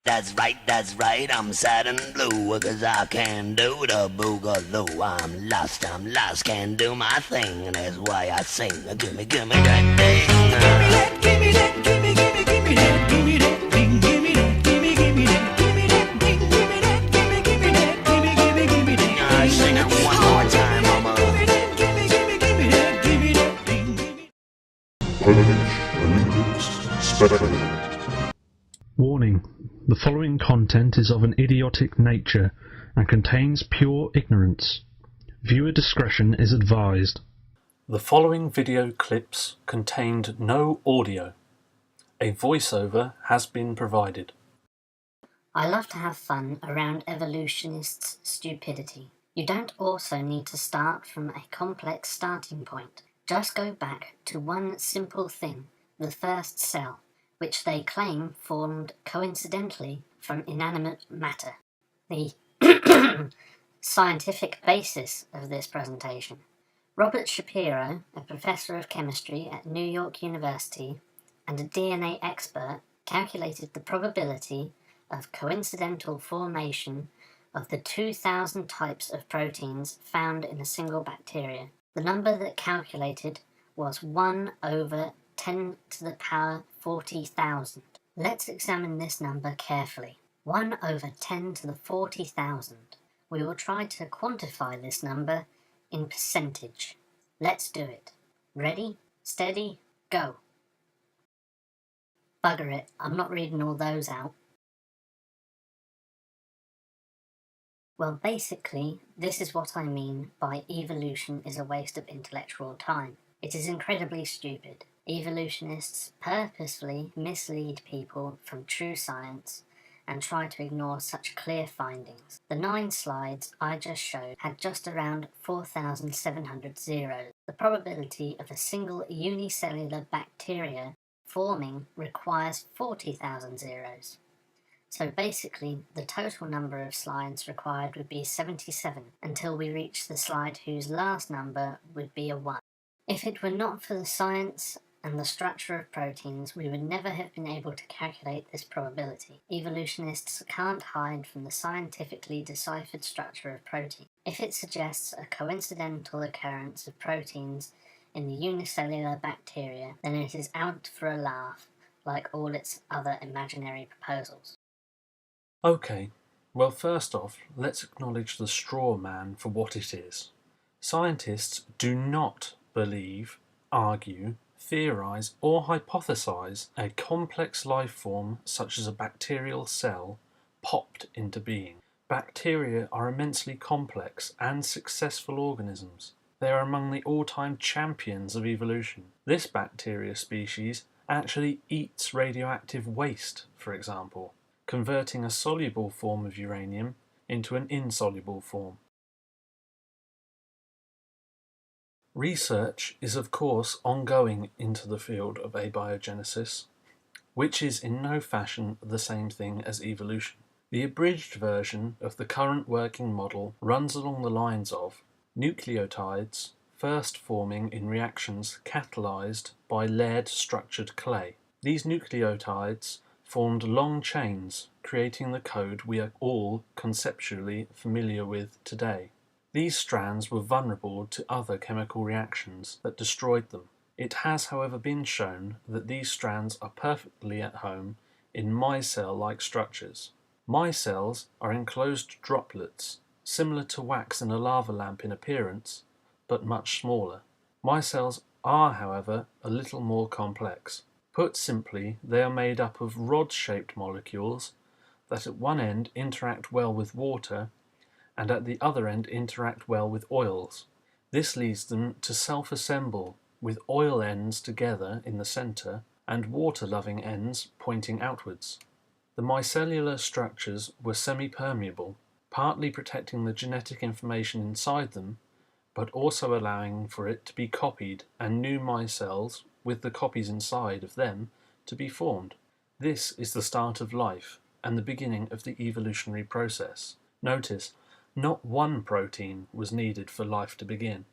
That's right, I'm sad and blue, 'cause I can't do the boogaloo. I'm lost, can't do my thing, and that's why I sing. Gimme that thing. Gimme that, gimme that, gimme that, gimme that thing, gimme that, gimme that, gimme that thing, gimme that, gimme that, gimme that. Sing it one more time, mama. Gimme that, gimme that thing. Pwnage Olympics Special. Warning: the following content is of an idiotic nature and contains pure ignorance. Viewer discretion is advised. The following video clips contained no audio. A voiceover has been provided. I love to have fun around evolutionists' stupidity. You don't also need to start from a complex starting point. Just go back to one simple thing, the first cell, which they claim formed coincidentally from inanimate matter. The scientific basis of this presentation. Robert Shapiro, a professor of chemistry at New York University and a DNA expert, calculated the probability of coincidental formation of the 2,000 types of proteins found in a single bacteria. The number that calculated was 1 over 10 to the power 40,000. Let's examine this number carefully. 1 over 10 to the 40,000. We will try to quantify this number in percentage. Let's do it. Ready, steady, go. Bugger it, I'm not reading all those out. Well, basically, this is what I mean by evolution is a waste of intellectual time. It is incredibly stupid. Evolutionists purposefully mislead people from true science and try to ignore such clear findings. The 9 slides I just showed had just around 4,700 zeros. The probability of a single unicellular bacteria forming requires 40,000 zeros. So basically, the total number of slides required would be 77 until we reach the slide whose last number would be a 1. If it were not for the science and the structure of proteins, we would never have been able to calculate this probability. Evolutionists can't hide from the scientifically deciphered structure of protein. If it suggests a coincidental occurrence of proteins in the unicellular bacteria, then it is out for a laugh, like all its other imaginary proposals. Okay, well, first off, let's acknowledge the straw man for what it is. Scientists do not believe, argue, theorize, or hypothesize a complex life form such as a bacterial cell popped into being. Bacteria are immensely complex and successful organisms. They are among the all-time champions of evolution. This bacteria species actually eats radioactive waste, for example, converting a soluble form of uranium into an insoluble form. Research is of course ongoing into the field of abiogenesis, which is in no fashion the same thing as evolution. The abridged version of the current working model runs along the lines of nucleotides first forming in reactions catalyzed by lead-structured clay. These nucleotides formed long chains, creating the code we are all conceptually familiar with today. These strands were vulnerable to other chemical reactions that destroyed them. It has, however, been shown that these strands are perfectly at home in micelle-like structures. Micelles are enclosed droplets, similar to wax in a lava lamp in appearance, but much smaller. Micelles are, however, a little more complex. Put simply, they are made up of rod-shaped molecules that at one end interact well with water and at the other end interact well with oils. This leads them to self-assemble, with oil ends together in the centre and water-loving ends pointing outwards. The micellular structures were semi-permeable, partly protecting the genetic information inside them, but also allowing for it to be copied and new micelles, with the copies inside of them, to be formed. This is the start of life and the beginning of the evolutionary process. Notice, not one protein was needed for life to begin.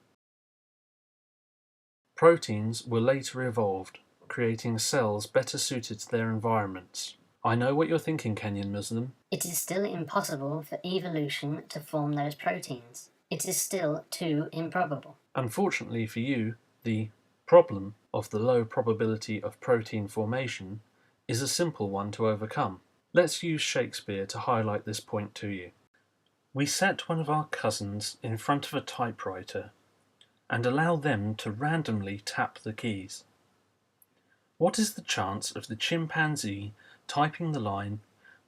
Proteins were later evolved, creating cells better suited to their environments. I know what you're thinking, Kenyanmuslim. It is still impossible for evolution to form those proteins. It is still too improbable. Unfortunately for you, the problem of the low probability of protein formation is a simple one to overcome. Let's use Shakespeare to highlight this point to you. We set one of our cousins in front of a typewriter and allow them to randomly tap the keys. What is the chance of the chimpanzee typing the line,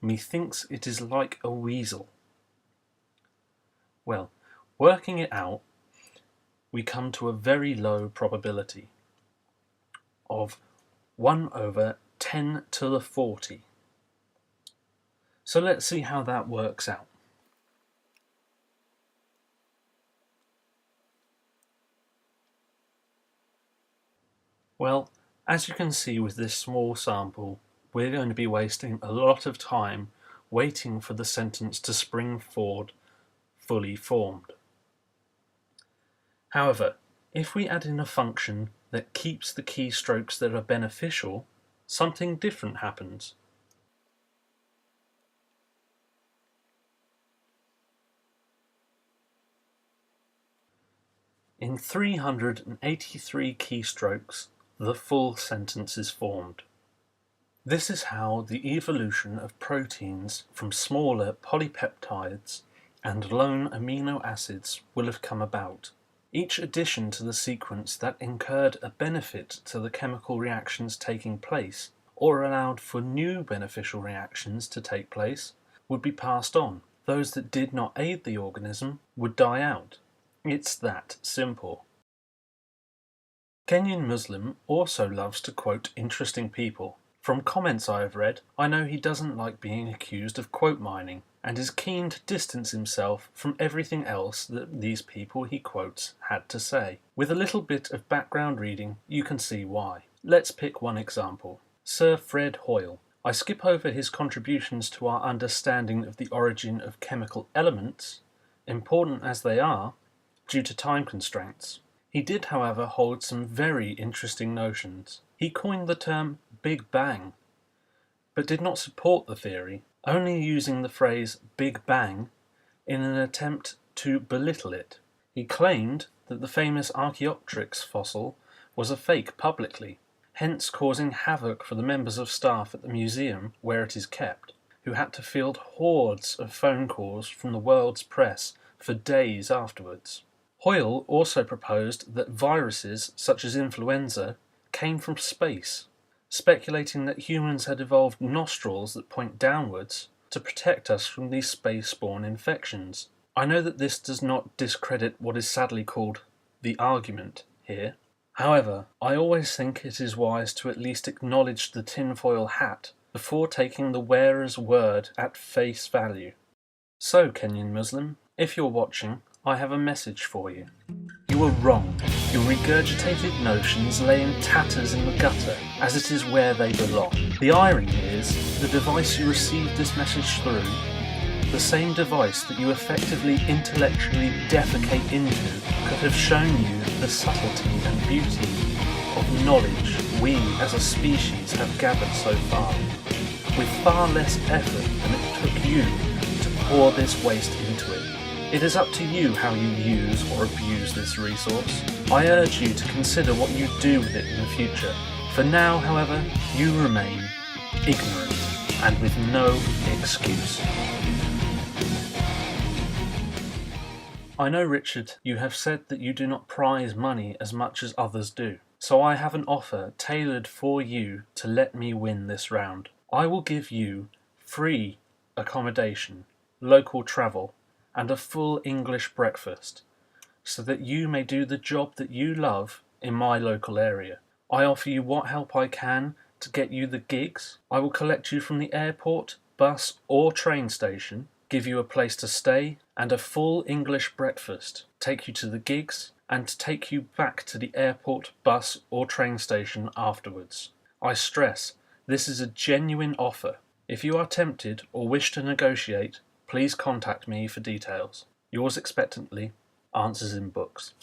"Methinks it is like a weasel"? Well, working it out, we come to a very low probability of 1 over 10 to the 40. So let's see how that works out. Well, as you can see with this small sample, we're going to be wasting a lot of time waiting for the sentence to spring forward fully formed. However, if we add in a function that keeps the keystrokes that are beneficial, something different happens. In 383 keystrokes, the full sentence is formed. This is how the evolution of proteins from smaller polypeptides and lone amino acids will have come about. Each addition to the sequence that incurred a benefit to the chemical reactions taking place, or allowed for new beneficial reactions to take place, would be passed on. Those that did not aid the organism would die out. It's that simple. Kenyanmuslim also loves to quote interesting people. From comments I have read, I know he doesn't like being accused of quote mining, and is keen to distance himself from everything else that these people he quotes had to say. With a little bit of background reading, you can see why. Let's pick one example. Sir Fred Hoyle. I skip over his contributions to our understanding of the origin of chemical elements, important as they are, due to time constraints. He did, however, hold some very interesting notions. He coined the term Big Bang, but did not support the theory, only using the phrase Big Bang in an attempt to belittle it. He claimed that the famous Archaeopteryx fossil was a fake publicly, hence causing havoc for the members of staff at the museum where it is kept, who had to field hordes of phone calls from the world's press for days afterwards. Hoyle also proposed that viruses such as influenza came from space, speculating that humans had evolved nostrils that point downwards to protect us from these space-borne infections. I know that this does not discredit what is sadly called the argument here. However, I always think it is wise to at least acknowledge the tinfoil hat before taking the wearer's word at face value. So, Kenyanmuslim, if you're watching, I have a message for you. You were wrong. Your regurgitated notions lay in tatters in the gutter, as it is where they belong. The irony is, the device you received this message through, the same device that you effectively intellectually defecate into, could have shown you the subtlety and beauty of knowledge we as a species have gathered so far, with far less effort than it took you to pour this waste into it. It is up to you how you use or abuse this resource. I urge you to consider what you do with it in the future. For now, however, you remain ignorant and with no excuse. I know, Richard, you have said that you do not prize money as much as others do, so I have an offer tailored for you to let me win this round. I will give you free accommodation, local travel, and a full English breakfast, so that you may do the job that you love in my local area. I offer you what help I can to get you the gigs. I will collect you from the airport, bus or train station, give you a place to stay and a full English breakfast, take you to the gigs, and take you back to the airport, bus or train station afterwards. I stress, this is a genuine offer. If you are tempted or wish to negotiate, please contact me for details. Yours expectantly, Answersinbooks.